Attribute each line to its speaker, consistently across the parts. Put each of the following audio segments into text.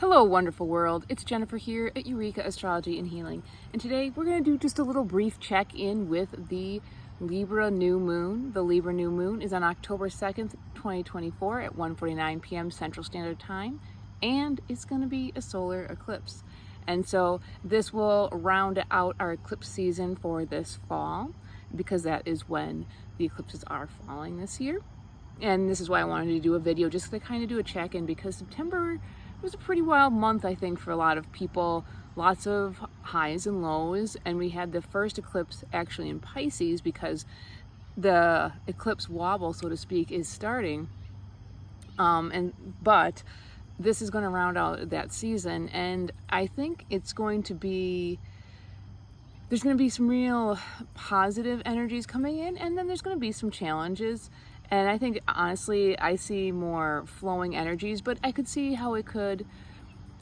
Speaker 1: Hello, wonderful world. It's Jennifer here at Eureka Astrology and Healing. And today we're going to do just a little brief check-in with the Libra new moon. The Libra new moon is on October 2nd, 2024 at 1:49 p.m. Central Standard Time. And it's going to be a solar eclipse. And so this will round out our eclipse season for this fall, because that is when the eclipses are falling this year. And this is why I wanted to do a video, just to kind of do a check-in, because September was a pretty wild month, I think, for a lot of people. Lots of highs and lows, and we had the first eclipse actually in Pisces, because the eclipse wobble, so to speak, is starting. But this is going to round out that season, and I think it's going to be, there's going to be some real positive energies coming in, and then there's going to be some challenges. And I think, honestly, I see more flowing energies, but I could see how it could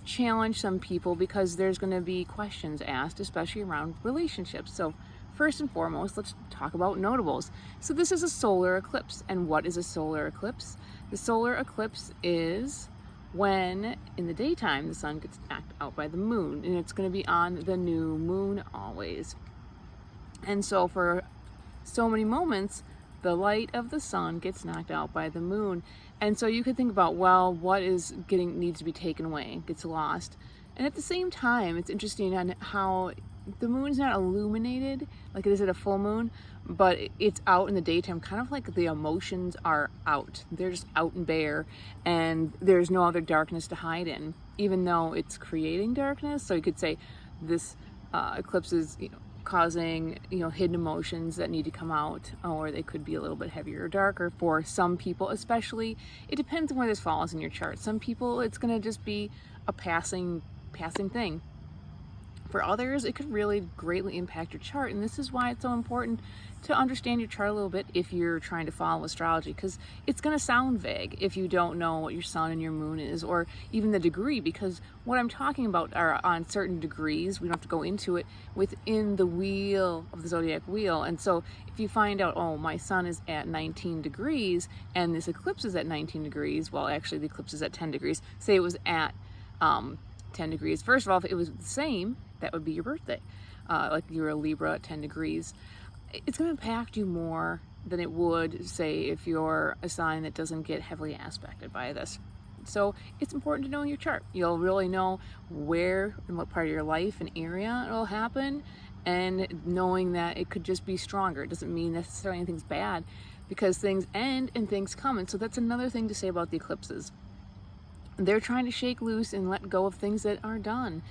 Speaker 1: challenge some people, because there's going to be questions asked, especially around relationships. So first and foremost, let's talk about notables. So this is a solar eclipse. And what is a solar eclipse? The solar eclipse is when in the daytime the sun gets knocked out by the moon, and it's going to be on the new moon always. And so for so many moments, the light of the sun gets knocked out by the moon. And so you could think about, well, what needs to be taken away, gets lost. And at the same time, it's interesting on how the moon's not illuminated like it is at a full moon, but it's out in the daytime, kind of like the emotions are out. They're just out and bare, and there's no other darkness to hide in, even though it's creating darkness. So you could say this eclipse is, causing, hidden emotions that need to come out, or they could be a little bit heavier or darker for some people. Especially, it depends on where this falls in your chart. Some people, it's going to just be a passing thing. For others, it could really greatly impact your chart, and this is why it's so important to understand your chart a little bit if you're trying to follow astrology, because it's going to sound vague if you don't know what your sun and your moon is, or even the degree, because what I'm talking about are on certain degrees. We don't have to go into it within the wheel of the zodiac wheel. And so if you find out, oh, my sun is at 19 degrees and this eclipse is at 19 degrees, well, actually the eclipse is at 10 degrees. Say it was at 10 degrees. First of all, if it was the same, that would be your birthday. Like you're a Libra at 10 degrees. It's going to impact you more than it would, say, if you're a sign that doesn't get heavily aspected by this. So it's important to know your chart. You'll really know where and what part of your life and area it'll happen, and knowing that it could just be stronger. It doesn't mean necessarily anything's bad, because things end and things come. And so that's another thing to say about the eclipses. They're trying to shake loose and let go of things that are done.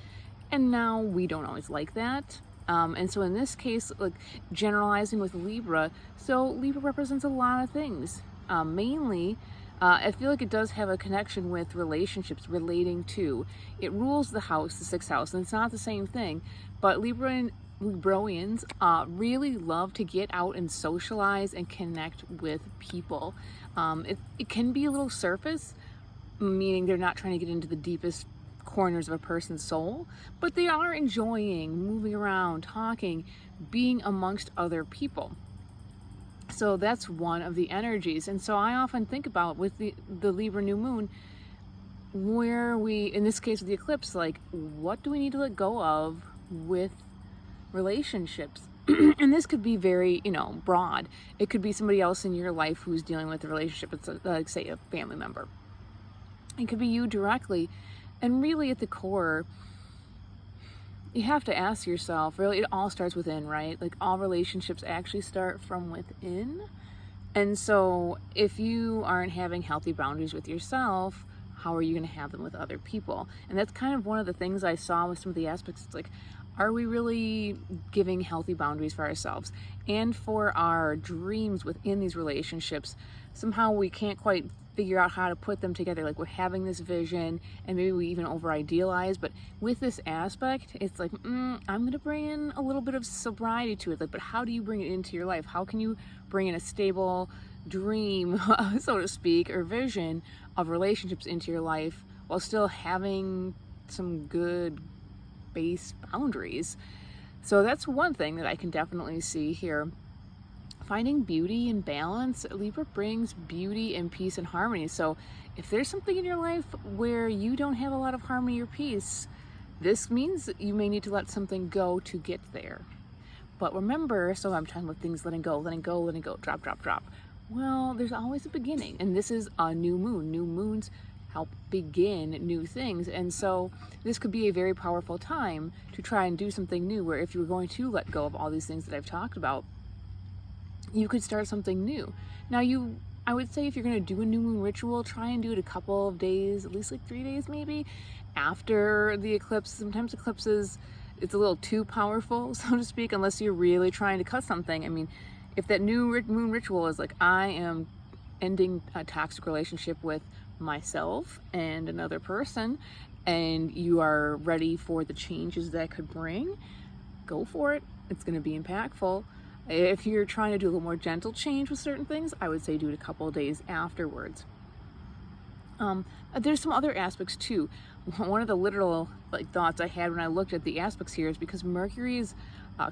Speaker 1: And now we don't always like that. And so in this case, like generalizing with Libra, so Libra represents a lot of things. Mainly, I feel like it does have a connection with relationships relating to. It rules the house, the sixth house, and it's not the same thing. But Libronians really love to get out and socialize and connect with people. It can be a little surface, meaning they're not trying to get into the deepest corners of a person's soul, but they are enjoying moving around, talking, being amongst other people. So that's one of the energies. And so I often think about with the Libra new moon, where we, in this case with the eclipse, like, what do we need to let go of with relationships? And this could be very, broad. It could be somebody else in your life who's dealing with a relationship. It's like, say, a family member. It could be you directly. And really at the core, you have to ask yourself, really, it all starts within, right? Like, all relationships actually start from within. And so if you aren't having healthy boundaries with yourself, how are you going to have them with other people? And that's kind of one of the things I saw with some of the aspects. It's like, are we really giving healthy boundaries for ourselves and for our dreams within these relationships? Somehow we can't quite figure out how to put them together. Like, we're having this vision, and maybe we even over idealize, but with this aspect, it's like, I'm going to bring in a little bit of sobriety to it. Like, but how do you bring it into your life? How can you bring in a stable dream, so to speak, or vision of relationships into your life while still having some good base boundaries? So that's one thing that I can definitely see here. finding beauty and balance. Libra brings beauty and peace and harmony. So if there's something in your life where you don't have a lot of harmony or peace, this means that you may need to let something go to get there. But remember, so I'm talking about things letting go, letting go, letting go, drop, drop, drop. Well, there's always a beginning, and this is a new moon. New moons help begin new things, and so this could be a very powerful time to try and do something new, where if you're going to let go of all these things that I've talked about, you could start something new. Now, I would say if you're going to do a new moon ritual, try and do it a couple of days, at least like 3 days maybe, after the eclipse. Sometimes eclipses, it's a little too powerful, so to speak, unless you're really trying to cut something. I mean, if that new moon ritual is like, I am ending a toxic relationship with myself and another person, and you are ready for the changes that could bring, go for it. It's going to be impactful. If you're trying to do a little more gentle change with certain things, I would say do it a couple of days afterwards. There's some other aspects too. One of the literal thoughts I had when I looked at the aspects here is because Mercury is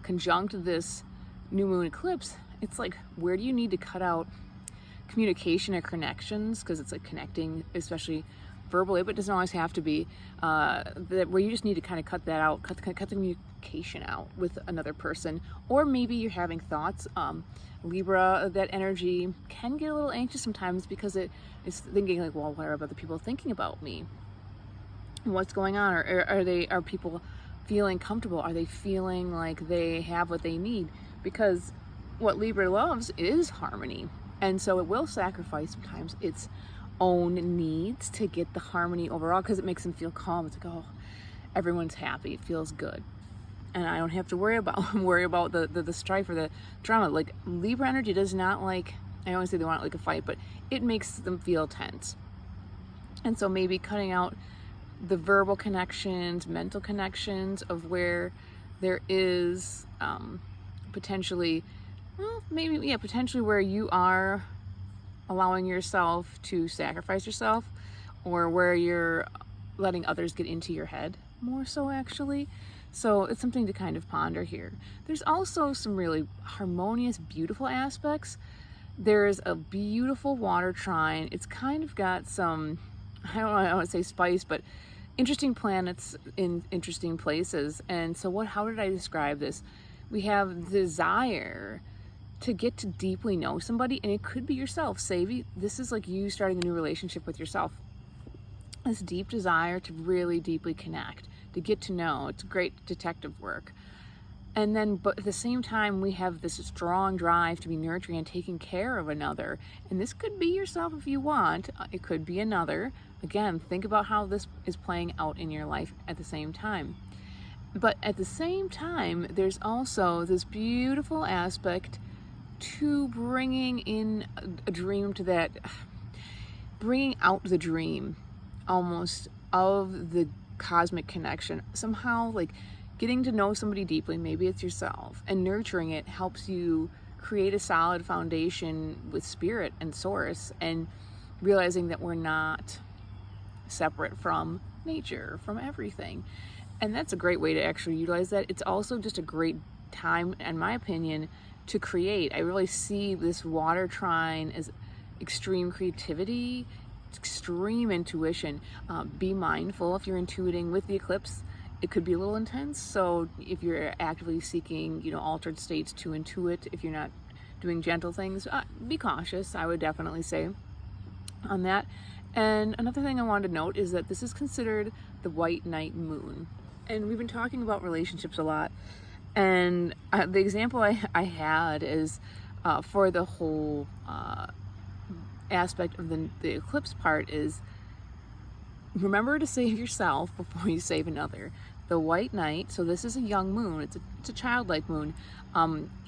Speaker 1: conjunct this new moon eclipse. It's like, where do you need to cut out communication or connections? Because it's like connecting, especially verbally, but it doesn't always have to be, where you just need to kind of cut that out, cut the communication out with another person. Or maybe you're having thoughts. Libra, that energy can get a little anxious sometimes because it is thinking like, well, what are other people thinking about me? What's going on? Or are people feeling comfortable? Are they feeling like they have what they need? Because what Libra loves is harmony. And so it will sacrifice sometimes its own needs to get the harmony overall, because it makes them feel calm. It's like, oh, everyone's happy. It feels good. And I don't have to worry about the strife or the drama. Like, Libra energy does not like, I always say they want like a fight, but it makes them feel tense. And so maybe cutting out the verbal connections, mental connections of where there is potentially where you are allowing yourself to sacrifice yourself, or where you're letting others get into your head more so, actually. So it's something to kind of ponder here. There's also some really harmonious, beautiful aspects. There's a beautiful water trine. It's kind of got some, I don't want to say spice, but interesting planets in interesting places. And so how did I describe this? We have desire to get to deeply know somebody, and it could be yourself. Say this is like you starting a new relationship with yourself. This deep desire to really deeply connect, to get to know. It's great detective work. And then, but at the same time, we have this strong drive to be nurturing and taking care of another. And this could be yourself if you want. It could be another. Again, think about how this is playing out in your life at the same time. But at the same time, there's also this beautiful aspect to bringing in a dream, to that, bringing out the dream almost of the cosmic connection. Somehow, like, getting to know somebody deeply, maybe it's yourself, and nurturing it helps you create a solid foundation with spirit and source, and realizing that we're not separate from nature, from everything. And that's a great way to actually utilize that. It's also just a great time, in my opinion, to create. I really see this water trine as extreme creativity, extreme intuition. Be mindful if you're intuiting with the eclipse. It could be a little intense, so if you're actively seeking, altered states to intuit, if you're not doing gentle things, be cautious, I would definitely say on that. And another thing I wanted to note is that this is considered the white night moon. And we've been talking about relationships a lot. And the example I had is for the whole aspect of the eclipse part is, remember to save yourself before you save another. The white knight, so this is a young moon, it's a childlike moon,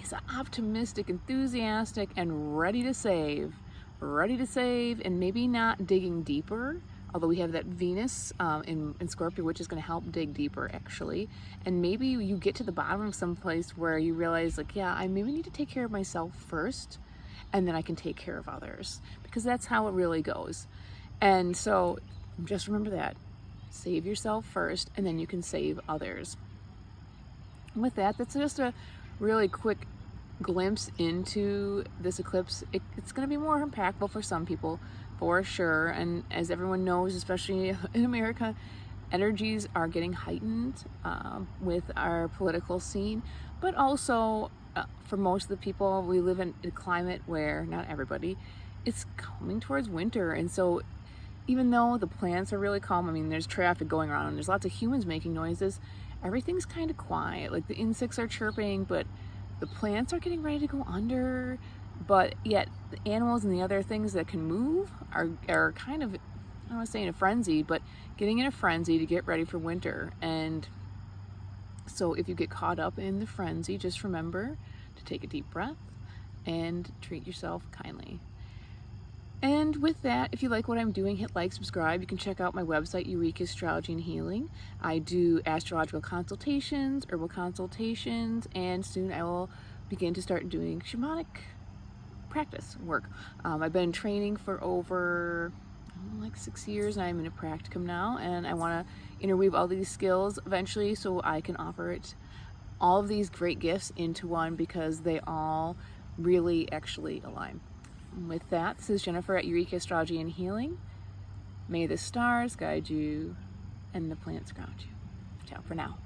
Speaker 1: is optimistic, enthusiastic, and ready to save, and maybe not digging deeper, although we have that Venus in Scorpio, which is going to help dig deeper, actually. And maybe you get to the bottom of some place where you realize, like, yeah, I maybe need to take care of myself first, and then I can take care of others, because that's how it really goes. And so just remember that. Save yourself first, and then you can save others. With that, that's just a really quick glimpse into this eclipse. It's going to be more impactful for some people, for sure. And as everyone knows, especially in America, energies are getting heightened with our political scene, but also for most of the people, we live in a climate where, not everybody, it's coming towards winter. And so even though the plants are really calm, I mean, there's traffic going around and there's lots of humans making noises, everything's kind of quiet. Like the insects are chirping, but the plants are getting ready to go under. But yet the animals and the other things that can move are kind of, I don't want to say in a frenzy, but getting in a frenzy to get ready for winter. And so if you get caught up in the frenzy, just remember to take a deep breath and treat yourself kindly. And with that, if you like what I'm doing, hit like, subscribe. You can check out my website, Eureka Astrology and Healing. I do astrological consultations, herbal consultations, and soon I will begin to start doing shamanic practice work. I've been training for over like 6 years, and I'm in a practicum now, and I want to interweave all these skills eventually so I can offer it all of these great gifts into one, because they all really actually align. With that, this is Jennifer at Eureka Astrology and Healing. May the stars guide you and the plants ground you. Ciao for now.